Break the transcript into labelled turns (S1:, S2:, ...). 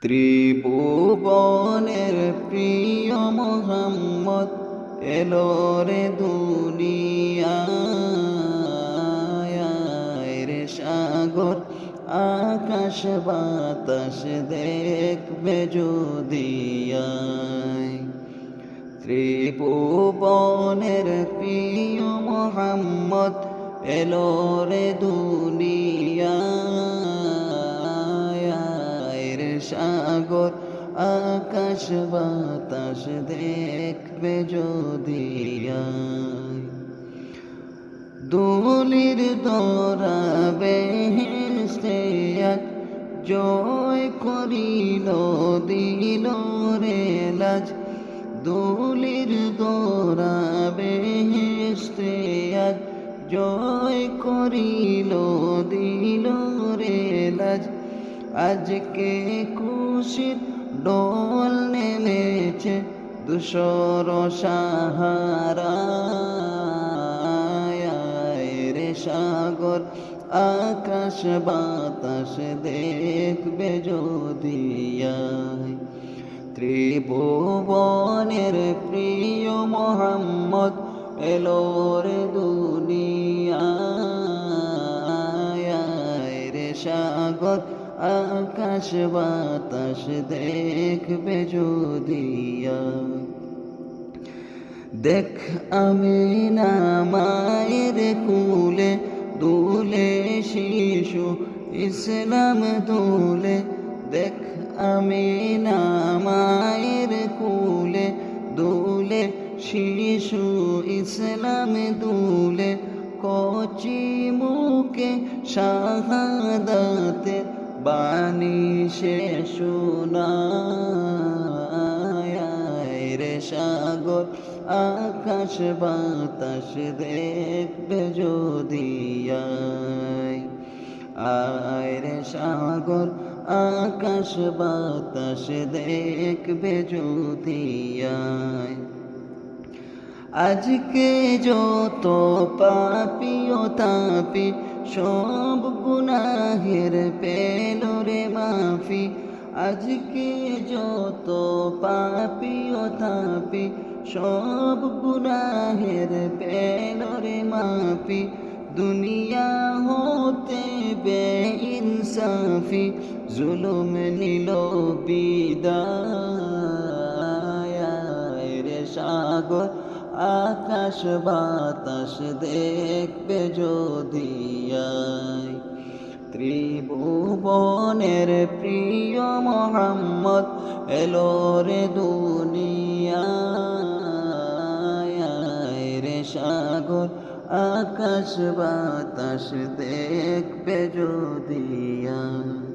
S1: ত্রিভুবনের প্রিয় মোহাম্মদ এলো রে দুনিয়ায় রে সাগর আকাশ বাতাস দেখবে যদি আয়। ত্রিভুবনের প্রিয় মোহাম্মদ এলো রে দুনিয়ায় রে সাগর আকাশ বাতাস দেখবে যদি আয়। দুলির দোরা বেহেশতে এক জয় করিল দিল রে লাজ। দুলির দোরা বেহেশতে এক জয় করিল দিল রে লাজ। আজকে খুশির ডোল নেমেছে দুশর সাহারায় রে সাগর আকাশ বাতাস দেখবে যদি আয়। ত্রিভুবনের প্রিয় মোহাম্মদ এলো রে দুনিয়ায় রে সাগর আকাশ বাতাস দেখবে যদি আয়। দেখ আমিনা মায়ের কুলে দুলে শিশু ইসলাম দুলে। দেখ আমিনা মায়ের কুলে দুলে শিশু ইসলাম দুলে। কচি মুখে শাহাদাতের বাণী সে শোনায় রে সাগর আকাশ বাতাস দেখবে যদি আয়। আয় রে সাগর আকাশ বাতাস দেখবে যদি আয়। আজকে যত পাপী ও তাপী সব গুনাহের পেল রে মাফি। আজকে যত পাপী ও তাপী সব গুনাহের পেল রে মাফি। দুনিয়া হতে বেইনসাফি জুলুম নিল বিদায় রে সাগর আকাশ বাতাস দেখবে যদি আয়। ত্রিভুবনের প্রিয় মোহাম্মদ এলো রে দুনিয়ায় রে সাগর আকাশ বাতাস দেখবে যদি আয়।